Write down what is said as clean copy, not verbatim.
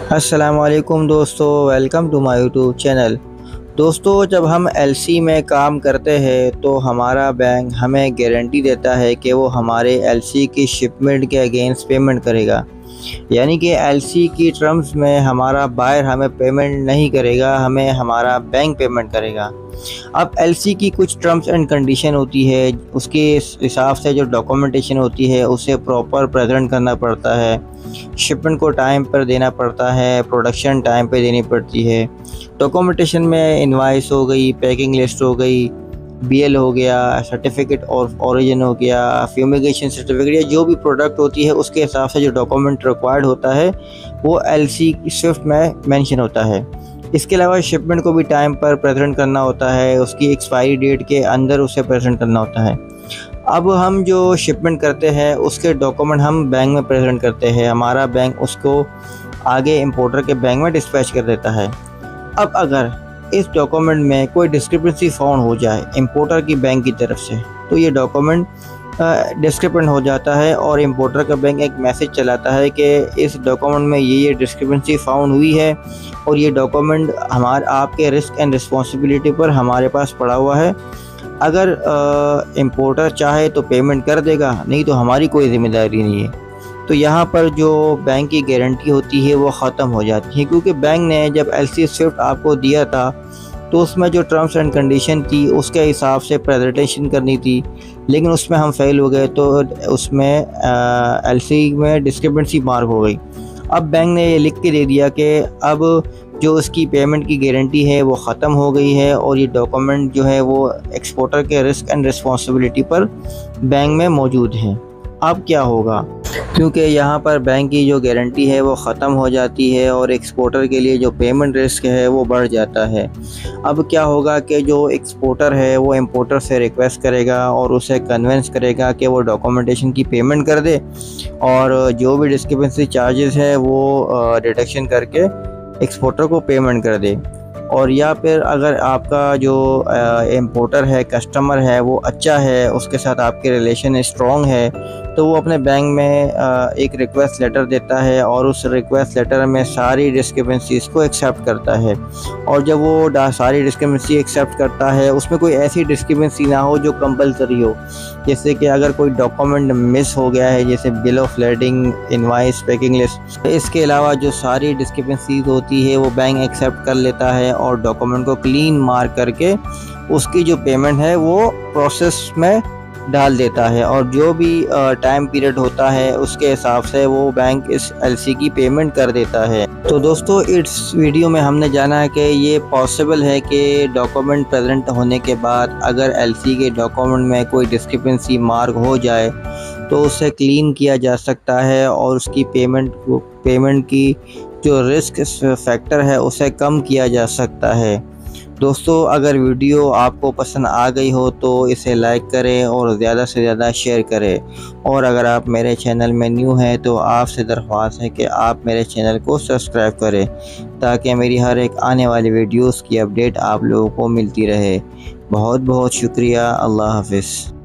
अस्सलामुअलैकुम दोस्तों, welcome to my YouTube channel. दोस्तों, जब हम एलसी में काम करते हैं तो हमारा बैंक हमें गारंटी देता है कि वो हमारे एलसी की शिपमेंट के अगेंस्ट पेमेंट करेगा। यानी कि एलसी की टर्म्स में हमारा बायर हमें पेमेंट नहीं करेगा, हमें हमारा बैंक पेमेंट करेगा। अब एलसी की कुछ टर्म्स एंड कंडीशन होती है, उसके हिसाब से जो डॉक्यूमेंटेशन होती है उसे प्रॉपर प्रेजेंट करना पड़ता है, शिपमेंट को टाइम पर देना पड़ता है, प्रोडक्शन टाइम पे देनी पड़ती है। डॉक्यूमेंटेशन में इनवाइस हो गई, पैकिंग लिस्ट हो गई, बीएल हो गया, सर्टिफिकेट ऑफ ओरिजिन हो गया, फ्यूमिगेशन सर्टिफिकेट, या जो भी प्रोडक्ट होती है उसके हिसाब से जो डॉक्यूमेंट रिक्वायर्ड होता है वो एलसी स्विफ्ट में मेंशन होता है। इसके अलावा शिपमेंट को भी टाइम पर प्रेजेंट करना होता है, उसकी एक्सपायरी डेट के अंदर उसे प्रेजेंट करना होता है। अब हम जो शिपमेंट करते हैं उसके डॉक्यूमेंट हम बैंक में प्रेजेंट करते हैं, हमारा बैंक उसको आगे इंपोर्टर के बैंक में डिस्पैच कर देता है। अब अगर इस डॉक्यूमेंट में कोई डिस्क्रिपेंसी फाउंड हो जाए इंपोर्टर की बैंक की तरफ से, तो ये डॉक्यूमेंट डिस्क्रिपेंट हो जाता है और इंपोर्टर का बैंक एक मैसेज चलाता है कि इस डॉक्यूमेंट में ये डिस्क्रिपेंसी फाउंड हुई है और ये डॉक्यूमेंट आपके रिस्क एंड रिस्पॉन्सिबिलिटी पर हमारे पास पड़ा हुआ है। अगर इंपोर्टर चाहे तो पेमेंट कर देगा, नहीं तो हमारी कोई ज़िम्मेदारी नहीं है। तो यहाँ पर जो बैंक की गारंटी होती है वो ख़त्म हो जाती है, क्योंकि बैंक ने जब एलसी स्विफ्ट आपको दिया था तो उसमें जो टर्म्स एंड कंडीशन थी उसके हिसाब से प्रेजेंटेशन करनी थी, लेकिन उसमें हम फेल हो गए तो उसमें एलसी में डिस्क्रिपेंसी मार्क हो गई। अब बैंक ने ये लिख के दे दिया कि अब जो उसकी पेमेंट की गारंटी है वो ख़त्म हो गई है और ये डॉक्यूमेंट जो है वो एक्सपोर्टर के रिस्क एंड रिस्पॉन्सिबिलिटी पर बैंक में मौजूद है। अब क्या होगा, क्योंकि यहाँ पर बैंक की जो गारंटी है वो ख़त्म हो जाती है और एक्सपोर्टर के लिए जो पेमेंट रिस्क है वो बढ़ जाता है। अब क्या होगा कि जो एक्सपोर्टर है वो इंपोर्टर से रिक्वेस्ट करेगा और उसे कन्विंस करेगा कि वो डॉक्यूमेंटेशन की पेमेंट कर दे और जो भी डिस्क्रिपेंसी चार्जेस है वो डिडक्शन करके एक्सपोर्टर को पेमेंट कर दे। और या फिर अगर आपका जो इंपोर्टर है, कस्टमर है, वो अच्छा है, उसके साथ आपके रिलेशन स्ट्रॉन्ग है, तो वो अपने बैंक में एक रिक्वेस्ट लेटर देता है और उस रिक्वेस्ट लेटर में सारी डिस्क्रिपेंसीज को एक्सेप्ट करता है। और जब वो सारी डिस्क्रिपेंसी एक्सेप्ट करता है उसमें कोई ऐसी डिस्क्रिपेंसी ना हो जो कंपलसरी हो, जैसे कि अगर कोई डॉक्यूमेंट मिस हो गया है, जैसे bill of lading, invoice, packing list. इसके अलावा जो सारी डिस्क्रिपेंसीज होती है वो बैंक एक्सेप्ट कर लेता है और डॉक्यूमेंट को क्लीन मार्क करके उसकी जो पेमेंट है वो प्रोसेस में डाल देता है और जो भी टाइम पीरियड होता है उसके हिसाब से वो बैंक इस एलसी की पेमेंट कर देता है। तो दोस्तों, इस वीडियो में हमने जाना है कि ये पॉसिबल है कि डॉक्यूमेंट प्रेजेंट होने के बाद अगर एलसी के डॉक्यूमेंट में कोई डिस्क्रिपेंसी मार्क हो जाए तो उसे क्लीन किया जा सकता है और उसकी पेमेंट की जो रिस्क फैक्टर है उसे कम किया जा सकता है। दोस्तों, अगर वीडियो आपको पसंद आ गई हो तो इसे लाइक करें और ज़्यादा से ज़्यादा शेयर करें। और अगर आप मेरे चैनल में न्यू हैं तो आपसे दरख्वास्त है कि आप मेरे चैनल को सब्सक्राइब करें ताकि मेरी हर एक आने वाली वीडियोस की अपडेट आप लोगों को मिलती रहे। बहुत बहुत शुक्रिया। अल्लाह हाफ़िज़।